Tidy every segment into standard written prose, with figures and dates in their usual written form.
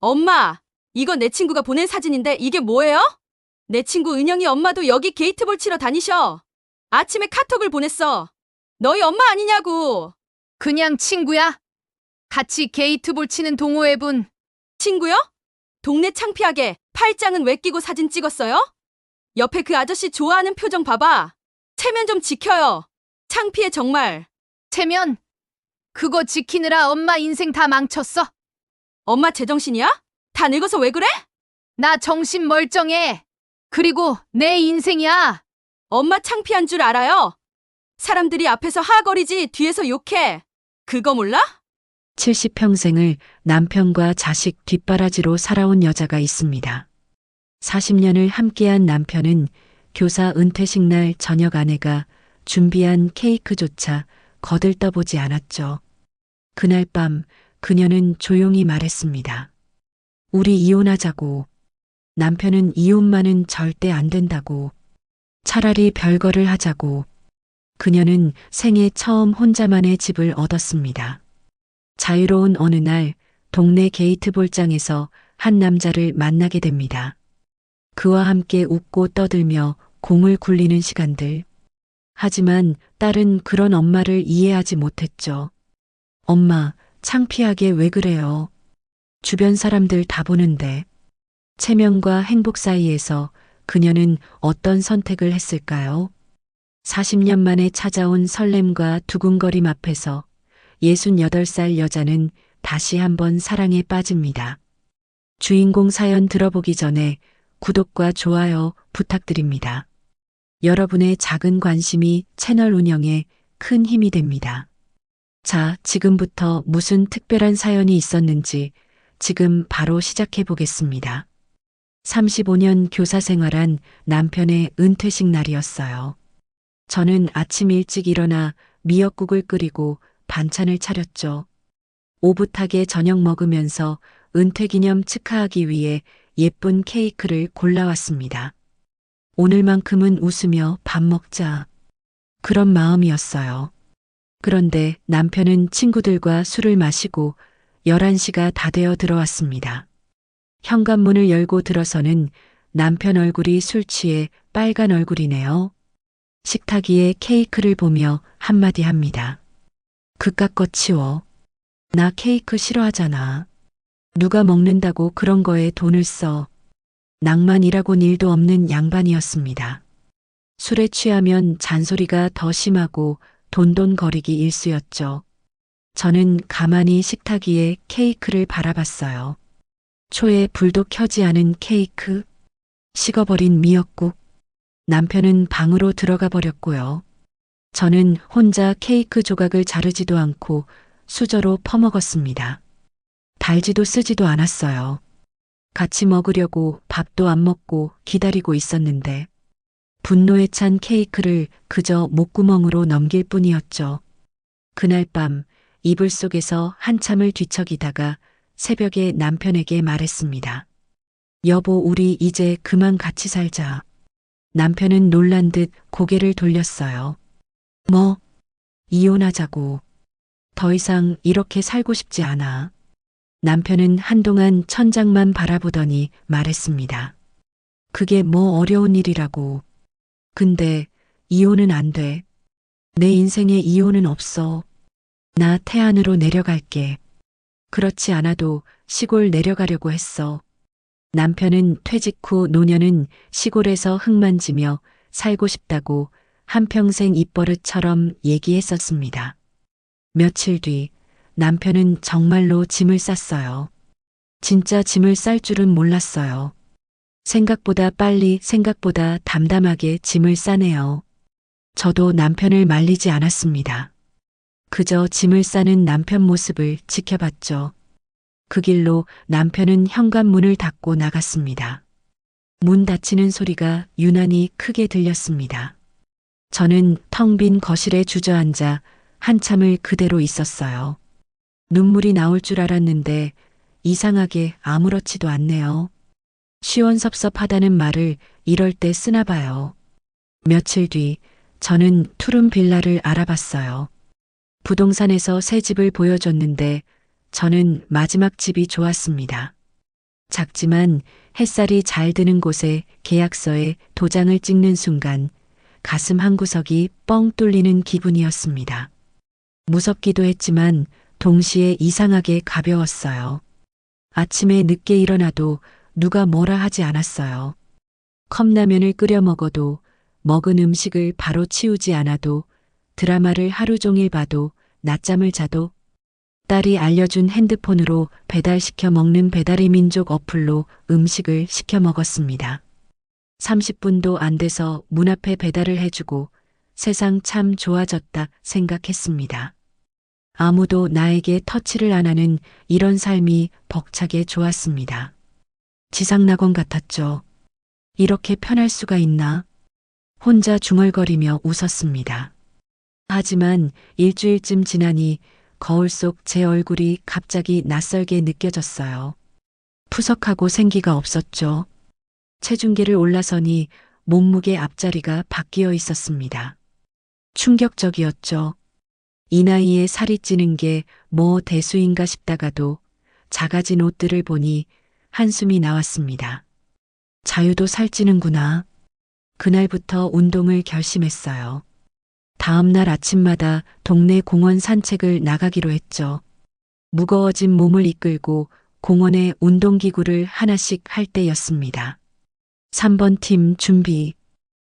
엄마, 이거 내 친구가 보낸 사진인데 이게 뭐예요? 내 친구 은영이 엄마도 여기 게이트볼 치러 다니셔. 아침에 카톡을 보냈어. 너희 엄마 아니냐고. 그냥 친구야? 같이 게이트볼 치는 동호회분. 친구요? 동네 창피하게 팔짱은 왜 끼고 사진 찍었어요? 옆에 그 아저씨 좋아하는 표정 봐봐. 체면 좀 지켜요. 창피해 정말. 체면? 그거 지키느라 엄마 인생 다 망쳤어. 엄마 제정신이야? 다 늙어서 왜 그래? 나 정신 멀쩡해. 그리고 내 인생이야. 엄마 창피한 줄 알아요? 사람들이 앞에서 하거리지 뒤에서 욕해. 그거 몰라? 70평생을 남편과 자식 뒷바라지로 살아온 여자가 있습니다. 40년을 함께한 남편은 교사 은퇴식 날 저녁 아내가 준비한 케이크조차 거들떠보지 않았죠. 그날 밤 그녀는 조용히 말했습니다. 우리 이혼하자고. 남편은 이혼만은 절대 안 된다고. 차라리 별거를 하자고. 그녀는 생애 처음 혼자만의 집을 얻었습니다. 자유로운 어느 날 동네 게이트볼장에서 한 남자를 만나게 됩니다. 그와 함께 웃고 떠들며 공을 굴리는 시간들. 하지만 딸은 그런 엄마를 이해하지 못했죠. 엄마, 창피하게 왜 그래요? 주변 사람들 다 보는데. 체면과 행복 사이에서 그녀는 어떤 선택을 했을까요? 40년 만에 찾아온 설렘과 두근거림 앞에서 68살 여자는 다시 한번 사랑에 빠집니다. 주인공 사연 들어보기 전에 구독과 좋아요 부탁드립니다. 여러분의 작은 관심이 채널 운영에 큰 힘이 됩니다. 자, 지금부터 무슨 특별한 사연이 있었는지 지금 바로 시작해 보겠습니다. 35년 교사 생활한 남편의 은퇴식 날이었어요. 저는 아침 일찍 일어나 미역국을 끓이고 반찬을 차렸죠. 오붓하게 저녁 먹으면서 은퇴 기념 축하하기 위해 예쁜 케이크를 골라왔습니다. 오늘만큼은 웃으며 밥 먹자. 그런 마음이었어요. 그런데 남편은 친구들과 술을 마시고 11시가 다 되어 들어왔습니다. 현관문을 열고 들어서는 남편 얼굴이 술 취해 빨간 얼굴이네요. 식탁 위에 케이크를 보며 한마디 합니다. 그깟 거 치워. 나 케이크 싫어하잖아. 누가 먹는다고 그런 거에 돈을 써. 낭만이라곤 일도 없는 양반이었습니다. 술에 취하면 잔소리가 더 심하고 돈돈거리기 일쑤였죠. 저는 가만히 식탁 위에 케이크를 바라봤어요. 초에 불도 켜지 않은 케이크, 식어버린 미역국. 남편은 방으로 들어가 버렸고요. 저는 혼자 케이크 조각을 자르지도 않고 수저로 퍼먹었습니다. 달지도 쓰지도 않았어요. 같이 먹으려고 밥도 안 먹고 기다리고 있었는데 분노에 찬 케이크를 그저 목구멍으로 넘길 뿐이었죠. 그날 밤 이불 속에서 한참을 뒤척이다가 새벽에 남편에게 말했습니다. 여보, 우리 이제 그만 같이 살자. 남편은 놀란 듯 고개를 돌렸어요. 뭐? 이혼하자고. 더 이상 이렇게 살고 싶지 않아. 남편은 한동안 천장만 바라보더니 말했습니다. 그게 뭐 어려운 일이라고. 근데 이혼은 안 돼. 내 인생에 이혼은 없어. 나 태안으로 내려갈게. 그렇지 않아도 시골 내려가려고 했어. 남편은 퇴직 후 노년은 시골에서 흙 만지며 살고 싶다고 한평생 입버릇처럼 얘기했었습니다. 며칠 뒤 남편은 정말로 짐을 쌌어요. 진짜 짐을 쌀 줄은 몰랐어요. 생각보다 빨리, 생각보다 담담하게 짐을 싸네요. 저도 남편을 말리지 않았습니다. 그저 짐을 싸는 남편 모습을 지켜봤죠. 그 길로 남편은 현관문을 닫고 나갔습니다. 문 닫히는 소리가 유난히 크게 들렸습니다. 저는 텅 빈 거실에 주저앉아 한참을 그대로 있었어요. 눈물이 나올 줄 알았는데 이상하게 아무렇지도 않네요. 시원섭섭하다는 말을 이럴 때 쓰나 봐요. 며칠 뒤 저는 투룸 빌라를 알아봤어요. 부동산에서 새 집을 보여줬는데 저는 마지막 집이 좋았습니다. 작지만 햇살이 잘 드는 곳에 계약서에 도장을 찍는 순간 가슴 한구석이 뻥 뚫리는 기분이었습니다. 무섭기도 했지만 동시에 이상하게 가벼웠어요. 아침에 늦게 일어나도 누가 뭐라 하지 않았어요. 컵라면을 끓여 먹어도, 먹은 음식을 바로 치우지 않아도, 드라마를 하루 종일 봐도, 낮잠을 자도, 딸이 알려준 핸드폰으로 배달시켜 먹는 배달의 민족 어플로 음식을 시켜 먹었습니다. 30분도 안 돼서 문 앞에 배달을 해주고 세상 참 좋아졌다 생각했습니다. 아무도 나에게 터치를 안 하는 이런 삶이 벅차게 좋았습니다. 지상낙원 같았죠. 이렇게 편할 수가 있나? 혼자 중얼거리며 웃었습니다. 하지만 일주일쯤 지나니 거울 속 제 얼굴이 갑자기 낯설게 느껴졌어요. 푸석하고 생기가 없었죠. 체중계를 올라서니 몸무게 앞자리가 바뀌어 있었습니다. 충격적이었죠. 이 나이에 살이 찌는 게 뭐 대수인가 싶다가도 작아진 옷들을 보니 한숨이 나왔습니다. 자유도 살찌는구나. 그날부터 운동을 결심했어요. 다음 날 아침마다 동네 공원 산책을 나가기로 했죠. 무거워진 몸을 이끌고 공원에 운동기구를 하나씩 할 때였습니다. 3번 팀 준비.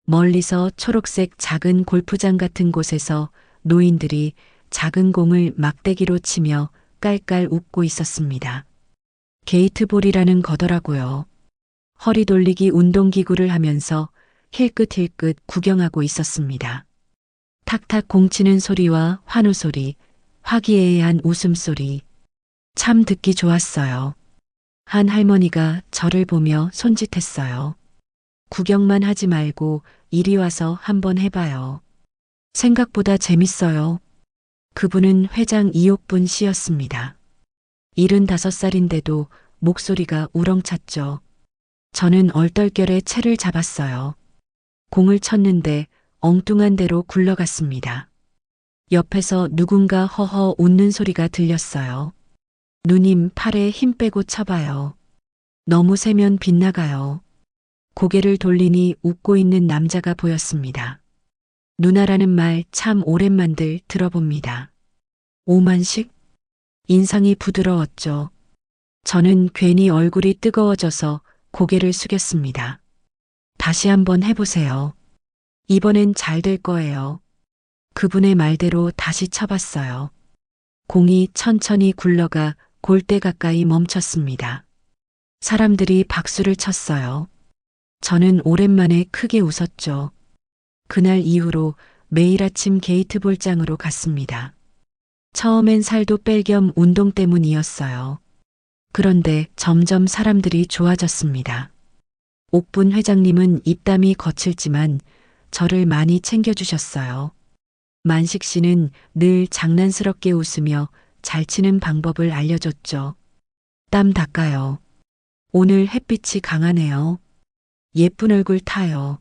멀리서 초록색 작은 골프장 같은 곳에서 노인들이 작은 공을 막대기로 치며 깔깔 웃고 있었습니다. 게이트볼이라는 거더라고요. 허리 돌리기 운동기구를 하면서 힐끗힐끗 구경하고 있었습니다. 탁탁 공치는 소리와 환호 소리, 화기애애한 웃음소리. 참 듣기 좋았어요. 한 할머니가 저를 보며 손짓했어요. 구경만 하지 말고 이리 와서 한번 해봐요. 생각보다 재밌어요. 그분은 회장 이옥분 씨였습니다. 75살인데도 목소리가 우렁찼죠. 저는 얼떨결에 채를 잡았어요. 공을 쳤는데 엉뚱한 데로 굴러갔습니다. 옆에서 누군가 허허 웃는 소리가 들렸어요. 누님 팔에 힘 빼고 쳐봐요. 너무 세면 빗나가요. 고개를 돌리니 웃고 있는 남자가 보였습니다. 누나라는 말 참 오랜만들 들어봅니다. 오만식? 인상이 부드러웠죠. 저는 괜히 얼굴이 뜨거워져서 고개를 숙였습니다. 다시 한번 해보세요. 이번엔 잘 될 거예요. 그분의 말대로 다시 쳐봤어요. 공이 천천히 굴러가 골대 가까이 멈췄습니다. 사람들이 박수를 쳤어요. 저는 오랜만에 크게 웃었죠. 그날 이후로 매일 아침 게이트볼장으로 갔습니다. 처음엔 살도 뺄 겸 운동 때문이었어요. 그런데 점점 사람들이 좋아졌습니다. 옥분 회장님은 입담이 거칠지만 저를 많이 챙겨주셨어요. 만식 씨는 늘 장난스럽게 웃으며 잘 치는 방법을 알려줬죠. 땀 닦아요. 오늘 햇빛이 강하네요. 예쁜 얼굴 타요.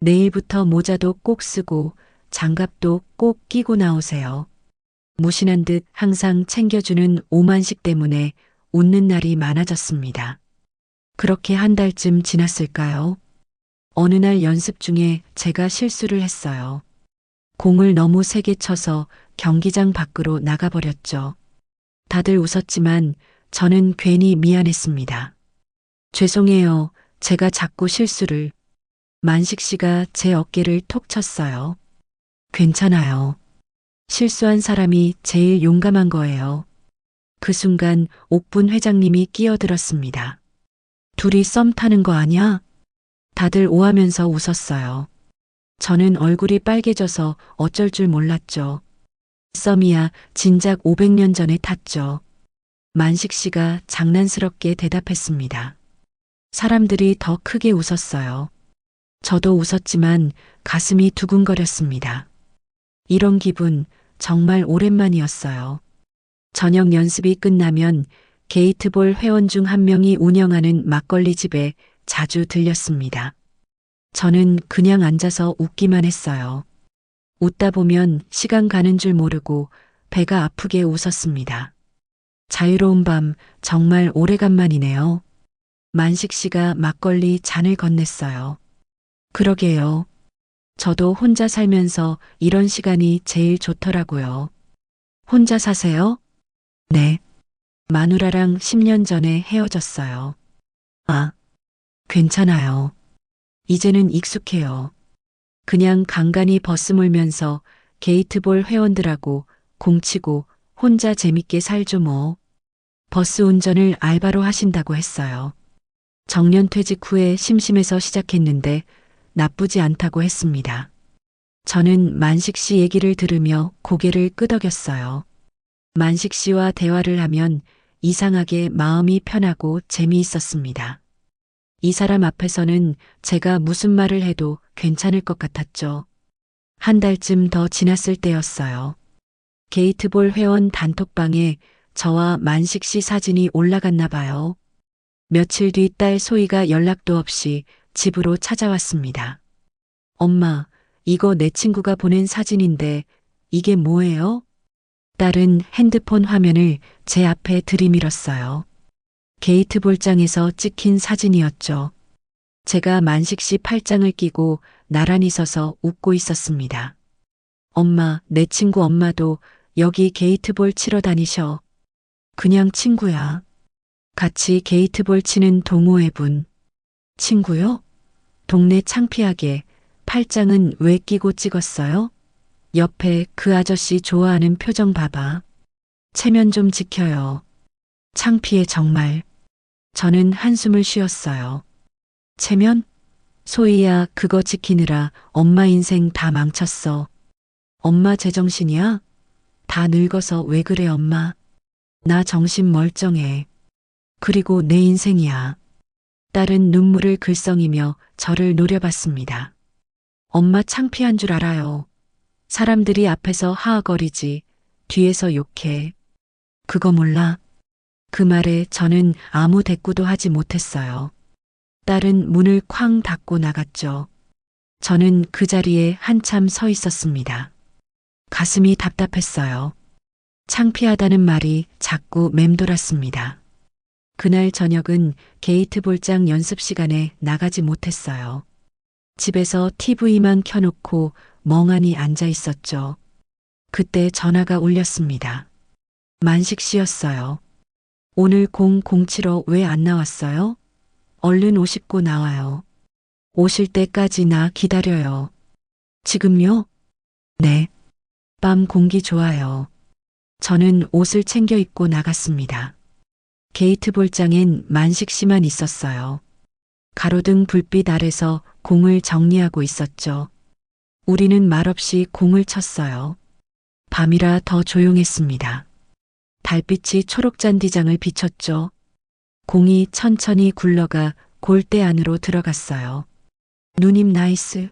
내일부터 모자도 꼭 쓰고 장갑도 꼭 끼고 나오세요. 무심한 듯 항상 챙겨주는 오만식 때문에 웃는 날이 많아졌습니다. 그렇게 한 달쯤 지났을까요? 어느 날 연습 중에 제가 실수를 했어요. 공을 너무 세게 쳐서 경기장 밖으로 나가버렸죠. 다들 웃었지만 저는 괜히 미안했습니다. 죄송해요. 제가 자꾸 실수를. 만식 씨가 제 어깨를 톡 쳤어요. 괜찮아요. 실수한 사람이 제일 용감한 거예요. 그 순간 옥분 회장님이 끼어들었습니다. 둘이 썸 타는 거 아냐? 다들 오하면서 웃었어요. 저는 얼굴이 빨개져서 어쩔 줄 몰랐죠. 썸이야 진작 500년 전에 탔죠. 만식 씨가 장난스럽게 대답했습니다. 사람들이 더 크게 웃었어요. 저도 웃었지만 가슴이 두근거렸습니다. 이런 기분 정말 오랜만이었어요. 저녁 연습이 끝나면 게이트볼 회원 중 한 명이 운영하는 막걸리 집에 자주 들렸습니다. 저는 그냥 앉아서 웃기만 했어요. 웃다 보면 시간 가는 줄 모르고 배가 아프게 웃었습니다. 자유로운 밤 정말 오래간만이네요. 만식 씨가 막걸리 잔을 건넸어요. 그러게요. 저도 혼자 살면서 이런 시간이 제일 좋더라고요. 혼자 사세요? 네. 마누라랑 10년 전에 헤어졌어요. 아, 괜찮아요. 이제는 익숙해요. 그냥 간간히 버스 몰면서 게이트볼 회원들하고 공치고 혼자 재밌게 살죠 뭐. 버스 운전을 알바로 하신다고 했어요. 정년퇴직 후에 심심해서 시작했는데 나쁘지 않다고 했습니다. 저는 만식 씨 얘기를 들으며 고개를 끄덕였어요. 만식 씨와 대화를 하면 이상하게 마음이 편하고 재미있었습니다. 이 사람 앞에서는 제가 무슨 말을 해도 괜찮을 것 같았죠. 한 달쯤 더 지났을 때였어요. 게이트볼 회원 단톡방에 저와 만식 씨 사진이 올라갔나 봐요. 며칠 뒤 딸 소희가 연락도 없이 집으로 찾아왔습니다. 엄마, 이거 내 친구가 보낸 사진인데 이게 뭐예요? 딸은 핸드폰 화면을 제 앞에 들이밀었어요. 게이트볼장에서 찍힌 사진이었죠. 제가 만식 씨 팔짱을 끼고 나란히 서서 웃고 있었습니다. 엄마, 내 친구 엄마도 여기 게이트볼 치러 다니셔. 그냥 친구야. 같이 게이트볼 치는 동호회 분. 친구요? 동네 창피하게 팔짱은 왜 끼고 찍었어요? 옆에 그 아저씨 좋아하는 표정 봐봐. 체면 좀 지켜요. 창피해 정말. 저는 한숨을 쉬었어요. 체면? 소희야, 그거 지키느라 엄마 인생 다 망쳤어. 엄마 제정신이야? 다 늙어서 왜 그래 엄마? 나 정신 멀쩡해. 그리고 내 인생이야. 딸은 눈물을 글썽이며 저를 노려봤습니다. 엄마 창피한 줄 알아요. 사람들이 앞에서 하악거리지 뒤에서 욕해. 그거 몰라? 그 말에 저는 아무 대꾸도 하지 못했어요. 딸은 문을 쾅 닫고 나갔죠. 저는 그 자리에 한참 서 있었습니다. 가슴이 답답했어요. 창피하다는 말이 자꾸 맴돌았습니다. 그날 저녁은 게이트볼장 연습 시간에 나가지 못했어요. 집에서 TV만 켜놓고 멍하니 앉아 있었죠. 그때 전화가 울렸습니다. 만식 씨였어요. 오늘 공 치러 왜 안 나왔어요? 얼른 옷 입고 나와요. 오실 때까지 나 기다려요. 지금요? 네. 밤 공기 좋아요. 저는 옷을 챙겨 입고 나갔습니다. 게이트볼장엔 만식 씨만 있었어요. 가로등 불빛 아래서 공을 정리하고 있었죠. 우리는 말없이 공을 쳤어요. 밤이라 더 조용했습니다. 달빛이 초록잔디장을 비췄죠. 공이 천천히 굴러가 골대 안으로 들어갔어요. 누님 나이스.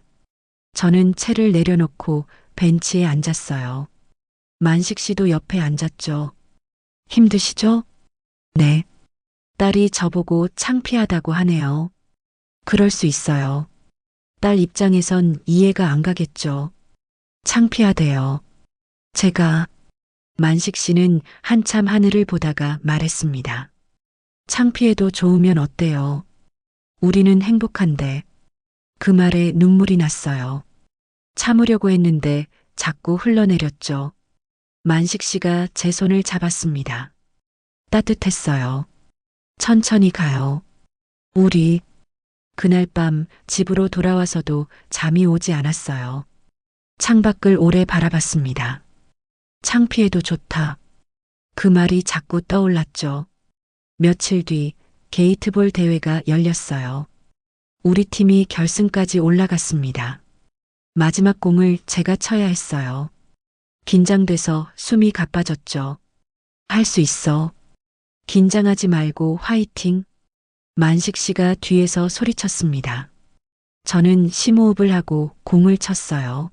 저는 채를 내려놓고 벤치에 앉았어요. 만식 씨도 옆에 앉았죠. 힘드시죠? 네. 딸이 저보고 창피하다고 하네요. 그럴 수 있어요. 딸 입장에선 이해가 안 가겠죠. 창피하대요. 제가 만식 씨는 한참 하늘을 보다가 말했습니다. 창피해도 좋으면 어때요? 우리는 행복한데. 그 말에 눈물이 났어요. 참으려고 했는데 자꾸 흘러내렸죠. 만식 씨가 제 손을 잡았습니다. 따뜻했어요. 천천히 가요. 우리 그날 밤 집으로 돌아와서도 잠이 오지 않았어요. 창밖을 오래 바라봤습니다. 창피해도 좋다. 그 말이 자꾸 떠올랐죠. 며칠 뒤 게이트볼 대회가 열렸어요. 우리 팀이 결승까지 올라갔습니다. 마지막 공을 제가 쳐야 했어요. 긴장돼서 숨이 가빠졌죠. 할 수 있어. 긴장하지 말고 화이팅. 만식 씨가 뒤에서 소리쳤습니다. 저는 심호흡을 하고 공을 쳤어요.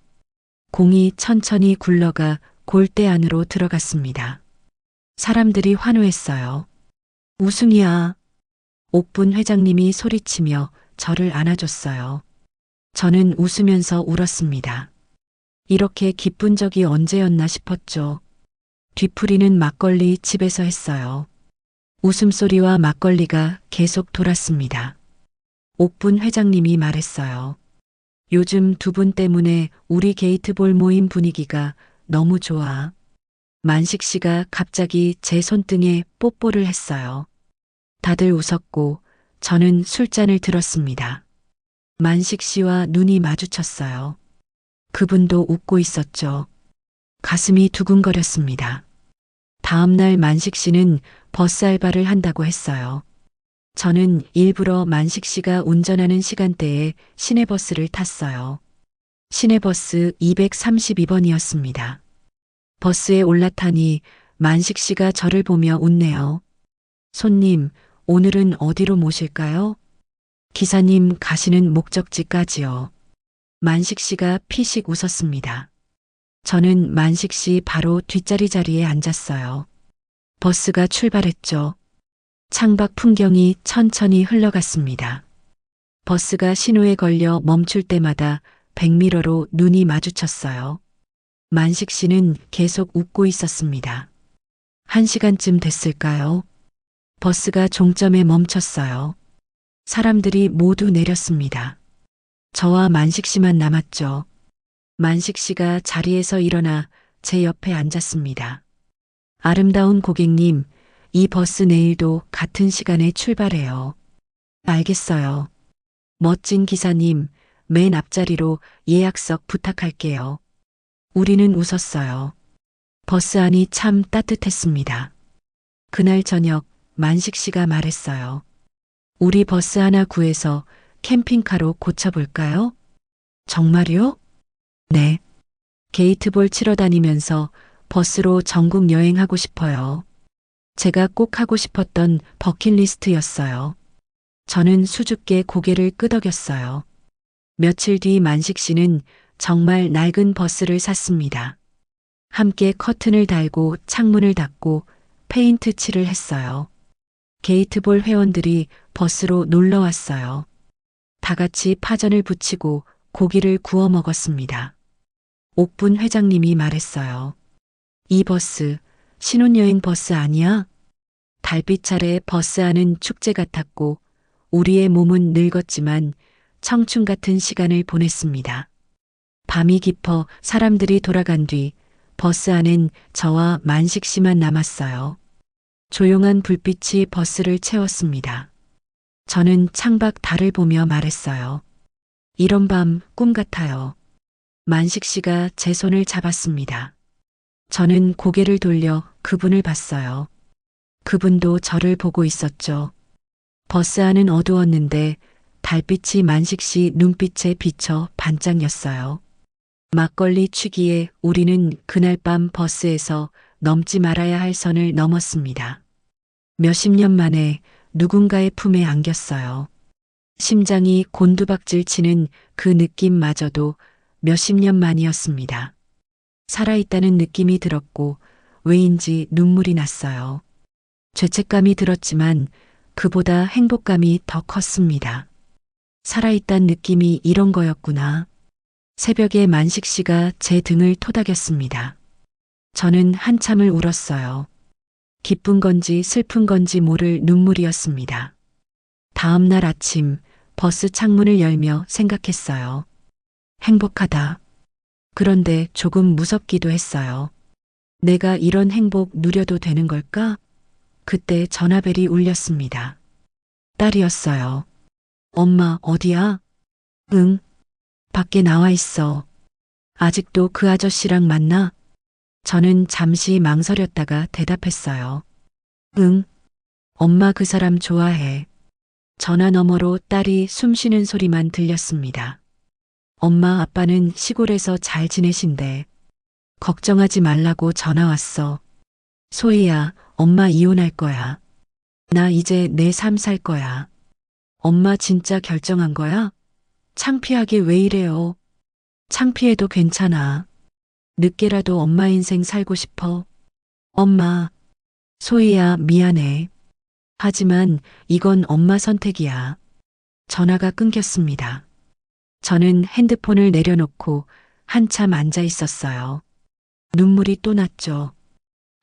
공이 천천히 굴러가 골대 안으로 들어갔습니다. 사람들이 환호했어요. 우승이야. 옥분 회장님이 소리치며 저를 안아줬어요. 저는 웃으면서 울었습니다. 이렇게 기쁜 적이 언제였나 싶었죠. 뒤풀이는 막걸리 집에서 했어요. 웃음소리와 막걸리가 계속 돌았습니다. 옥분 회장님이 말했어요. 요즘 두 분 때문에 우리 게이트볼 모임 분위기가 너무 좋아. 만식 씨가 갑자기 제 손등에 뽀뽀를 했어요. 다들 웃었고 저는 술잔을 들었습니다. 만식 씨와 눈이 마주쳤어요. 그분도 웃고 있었죠. 가슴이 두근거렸습니다. 다음 날 만식 씨는 버스 알바를 한다고 했어요. 저는 일부러 만식 씨가 운전하는 시간대에 시내버스를 탔어요. 시내버스 232번이었습니다. 버스에 올라타니 만식 씨가 저를 보며 웃네요. 손님, 오늘은 어디로 모실까요? 기사님 가시는 목적지까지요. 만식 씨가 피식 웃었습니다. 저는 만식 씨 바로 뒷자리 자리에 앉았어요. 버스가 출발했죠. 창밖 풍경이 천천히 흘러갔습니다. 버스가 신호에 걸려 멈출 때마다 백미러로 눈이 마주쳤어요. 만식 씨는 계속 웃고 있었습니다. 1시간쯤 됐을까요? 버스가 종점에 멈췄어요. 사람들이 모두 내렸습니다. 저와 만식 씨만 남았죠. 만식 씨가 자리에서 일어나 제 옆에 앉았습니다. 아름다운 고객님, 이 버스 내일도 같은 시간에 출발해요. 알겠어요. 멋진 기사님, 맨 앞자리로 예약석 부탁할게요. 우리는 웃었어요. 버스 안이 참 따뜻했습니다. 그날 저녁 만식 씨가 말했어요. 우리 버스 하나 구해서 캠핑카로 고쳐볼까요? 정말요? 네. 게이트볼 치러 다니면서 버스로 전국 여행하고 싶어요. 제가 꼭 하고 싶었던 버킷리스트였어요. 저는 수줍게 고개를 끄덕였어요. 며칠 뒤 만식 씨는 정말 낡은 버스를 샀습니다. 함께 커튼을 달고 창문을 닫고 페인트 칠을 했어요. 게이트볼 회원들이 버스로 놀러 왔어요. 다 같이 파전을 부치고 고기를 구워 먹었습니다. 옥분 회장님이 말했어요. 이 버스, 신혼여행 버스 아니야? 달빛 아래 버스 안은 축제 같았고 우리의 몸은 늙었지만 청춘 같은 시간을 보냈습니다. 밤이 깊어 사람들이 돌아간 뒤 버스 안엔 저와 만식 씨만 남았어요. 조용한 불빛이 버스를 채웠습니다. 저는 창밖 달을 보며 말했어요. 이런 밤 꿈 같아요. 만식 씨가 제 손을 잡았습니다. 저는 고개를 돌려 그분을 봤어요. 그분도 저를 보고 있었죠. 버스 안은 어두웠는데 달빛이 만식 씨 눈빛에 비쳐 반짝였어요. 막걸리 취기에 우리는 그날 밤 버스에서 넘지 말아야 할 선을 넘었습니다. 몇십 년 만에 누군가의 품에 안겼어요. 심장이 곤두박질 치는 그 느낌마저도 몇십 년 만이었습니다. 살아있다는 느낌이 들었고 왜인지 눈물이 났어요. 죄책감이 들었지만 그보다 행복감이 더 컸습니다. 살아있다는 느낌이 이런 거였구나. 새벽에 만식 씨가 제 등을 토닥였습니다. 저는 한참을 울었어요. 기쁜 건지 슬픈 건지 모를 눈물이었습니다. 다음 날 아침 버스 창문을 열며 생각했어요. 행복하다. 그런데 조금 무섭기도 했어요. 내가 이런 행복 누려도 되는 걸까? 그때 전화벨이 울렸습니다. 딸이었어요. 엄마 어디야? 응. 밖에 나와 있어. 아직도 그 아저씨랑 만나? 저는 잠시 망설였다가 대답했어요. 응. 엄마 그 사람 좋아해. 전화 너머로 딸이 숨쉬는 소리만 들렸습니다. 엄마 아빠는 시골에서 잘 지내신대. 걱정하지 말라고 전화 왔어. 소희야, 엄마 이혼할 거야. 나 이제 내 삶 살 거야. 엄마 진짜 결정한 거야? 창피하게 왜 이래요? 창피해도 괜찮아. 늦게라도 엄마 인생 살고 싶어. 엄마. 소희야, 미안해. 하지만 이건 엄마 선택이야. 전화가 끊겼습니다. 저는 핸드폰을 내려놓고 한참 앉아 있었어요. 눈물이 또 났죠.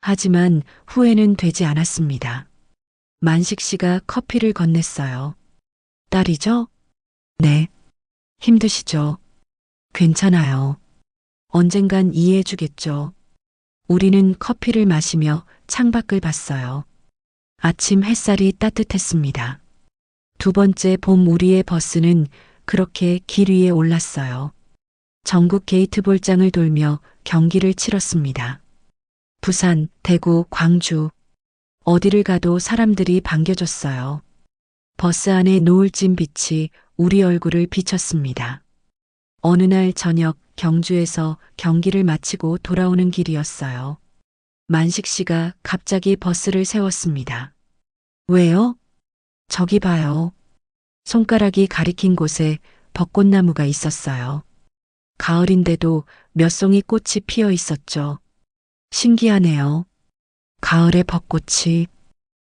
하지만 후회는 되지 않았습니다. 만식 씨가 커피를 건넸어요. 딸이죠? 네. 힘드시죠? 괜찮아요. 언젠간 이해해주겠죠. 우리는 커피를 마시며 창밖을 봤어요. 아침 햇살이 따뜻했습니다. 두 번째 봄 우리의 버스는 그렇게 길 위에 올랐어요. 전국 게이트볼장을 돌며 경기를 치렀습니다. 부산, 대구, 광주. 어디를 가도 사람들이 반겨줬어요. 버스 안에 노을진 빛이 우리 얼굴을 비쳤습니다. 어느 날 저녁 경주에서 경기를 마치고 돌아오는 길이었어요. 만식 씨가 갑자기 버스를 세웠습니다. 왜요? 저기 봐요. 손가락이 가리킨 곳에 벚꽃나무가 있었어요. 가을인데도 몇 송이 꽃이 피어 있었죠. 신기하네요. 가을의 벚꽃이.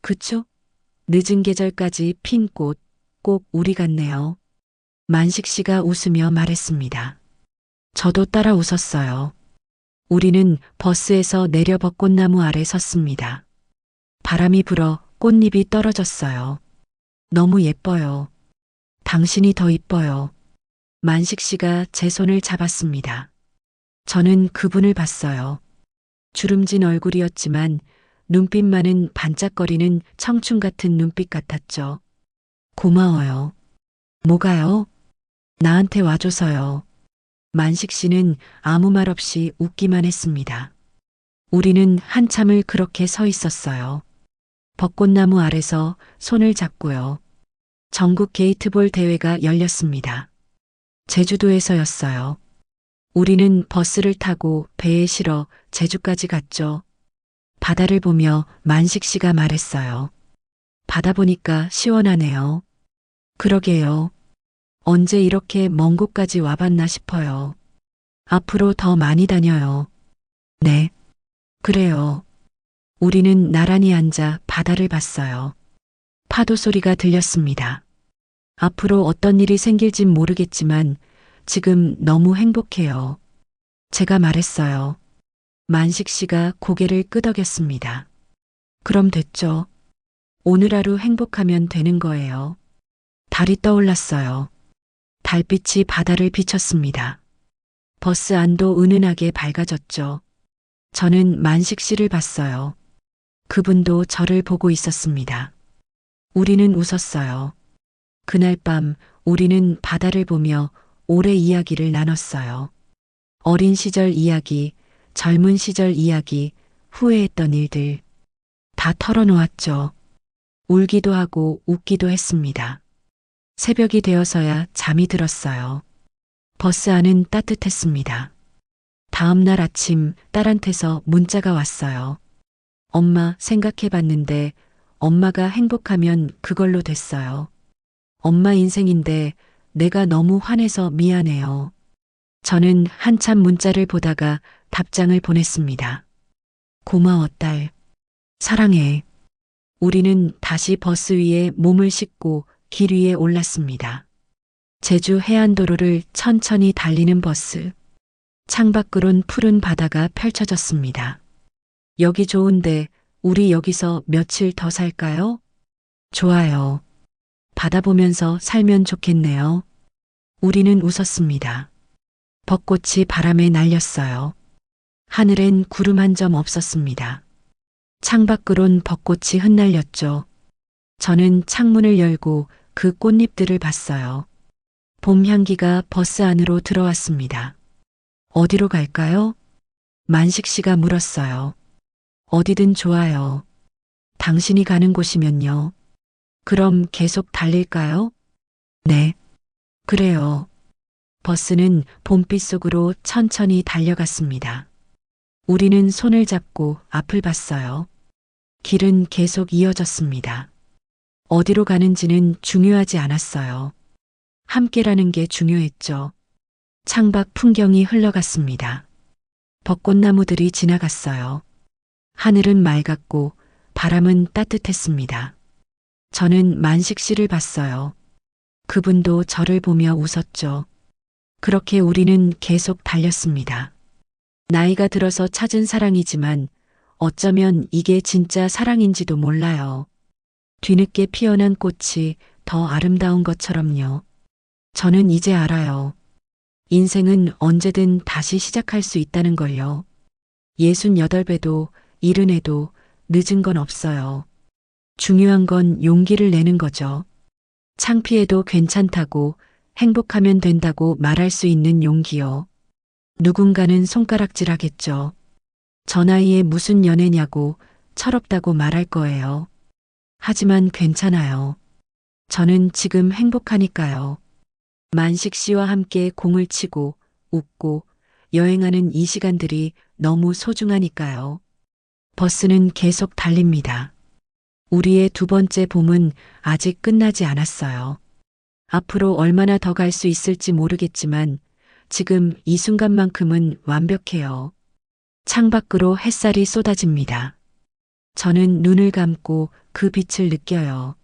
그쵸? 늦은 계절까지 핀 꽃, 꼭 우리 같네요. 만식 씨가 웃으며 말했습니다. 저도 따라 웃었어요. 우리는 버스에서 내려 벚꽃나무 아래 섰습니다. 바람이 불어 꽃잎이 떨어졌어요. 너무 예뻐요. 당신이 더 이뻐요. 만식 씨가 제 손을 잡았습니다. 저는 그분을 봤어요. 주름진 얼굴이었지만 눈빛만은 반짝거리는 청춘 같은 눈빛 같았죠. 고마워요. 뭐가요? 나한테 와줘서요. 만식 씨는 아무 말 없이 웃기만 했습니다. 우리는 한참을 그렇게 서 있었어요. 벚꽃나무 아래서 손을 잡고요. 전국 게이트볼 대회가 열렸습니다. 제주도에서였어요. 우리는 버스를 타고 배에 실어 제주까지 갔죠. 바다를 보며 만식 씨가 말했어요. 바다 보니까 시원하네요. 그러게요. 언제 이렇게 먼 곳까지 와봤나 싶어요. 앞으로 더 많이 다녀요. 네. 그래요. 우리는 나란히 앉아 바다를 봤어요. 파도 소리가 들렸습니다. 앞으로 어떤 일이 생길진 모르겠지만 지금 너무 행복해요. 제가 말했어요. 만식 씨가 고개를 끄덕였습니다. 그럼 됐죠. 오늘 하루 행복하면 되는 거예요. 달이 떠올랐어요. 달빛이 바다를 비쳤습니다. 버스 안도 은은하게 밝아졌죠. 저는 만식 씨를 봤어요. 그분도 저를 보고 있었습니다. 우리는 웃었어요. 그날 밤 우리는 바다를 보며 오래 이야기를 나눴어요. 어린 시절 이야기, 젊은 시절 이야기, 후회했던 일들. 다 털어놓았죠. 울기도 하고 웃기도 했습니다. 새벽이 되어서야 잠이 들었어요. 버스 안은 따뜻했습니다. 다음 날 아침 딸한테서 문자가 왔어요. 엄마 생각해봤는데 엄마가 행복하면 그걸로 됐어요. 엄마 인생인데 내가 너무 화내서 미안해요. 저는 한참 문자를 보다가 답장을 보냈습니다. 고마워 딸. 사랑해. 우리는 다시 버스 위에 몸을 싣고 길 위에 올랐습니다. 제주 해안도로를 천천히 달리는 버스. 창밖으론 푸른 바다가 펼쳐졌습니다. 여기 좋은데 우리 여기서 며칠 더 살까요? 좋아요. 바다 보면서 살면 좋겠네요. 우리는 웃었습니다. 벚꽃이 바람에 날렸어요. 하늘엔 구름 한 점 없었습니다. 창밖으론 벚꽃이 흩날렸죠. 저는 창문을 열고 그 꽃잎들을 봤어요. 봄 향기가 버스 안으로 들어왔습니다. 어디로 갈까요? 만식 씨가 물었어요. 어디든 좋아요. 당신이 가는 곳이면요. 그럼 계속 달릴까요? 네. 그래요. 버스는 봄빛 속으로 천천히 달려갔습니다. 우리는 손을 잡고 앞을 봤어요. 길은 계속 이어졌습니다. 어디로 가는지는 중요하지 않았어요. 함께라는 게 중요했죠. 창밖 풍경이 흘러갔습니다. 벚꽃나무들이 지나갔어요. 하늘은 맑았고 바람은 따뜻했습니다. 저는 만식 씨를 봤어요. 그분도 저를 보며 웃었죠. 그렇게 우리는 계속 달렸습니다. 나이가 들어서 찾은 사랑이지만 어쩌면 이게 진짜 사랑인지도 몰라요. 뒤늦게 피어난 꽃이 더 아름다운 것처럼요. 저는 이제 알아요. 인생은 언제든 다시 시작할 수 있다는 걸요. 68배도 70에도 늦은 건 없어요. 중요한 건 용기를 내는 거죠. 창피해도 괜찮다고 행복하면 된다고 말할 수 있는 용기요. 누군가는 손가락질 하겠죠. 저 나이에 무슨 연애냐고 철없다고 말할 거예요. 하지만 괜찮아요. 저는 지금 행복하니까요. 만식 씨와 함께 공을 치고 웃고 여행하는 이 시간들이 너무 소중하니까요. 버스는 계속 달립니다. 우리의 두 번째 봄은 아직 끝나지 않았어요. 앞으로 얼마나 더 갈 수 있을지 모르겠지만 지금 이 순간만큼은 완벽해요. 창밖으로 햇살이 쏟아집니다. 저는 눈을 감고 그 빛을 느껴요.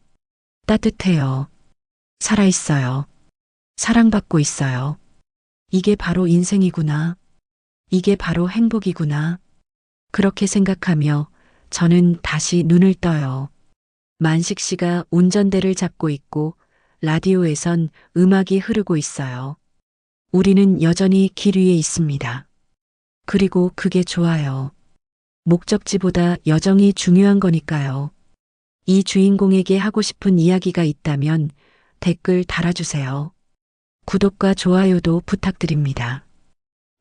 따뜻해요. 살아있어요. 사랑받고 있어요. 이게 바로 인생이구나. 이게 바로 행복이구나. 그렇게 생각하며 저는 다시 눈을 떠요. 만식 씨가 운전대를 잡고 있고 라디오에선 음악이 흐르고 있어요. 우리는 여전히 길 위에 있습니다. 그리고 그게 좋아요. 목적지보다 여정이 중요한 거니까요. 이 주인공에게 하고 싶은 이야기가 있다면 댓글 달아주세요. 구독과 좋아요도 부탁드립니다.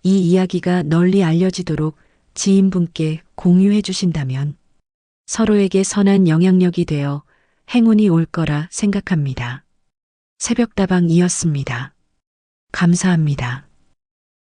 이 이야기가 널리 알려지도록 지인분께 공유해 주신다면 서로에게 선한 영향력이 되어 행운이 올 거라 생각합니다. 새벽다방이었습니다. 감사합니다.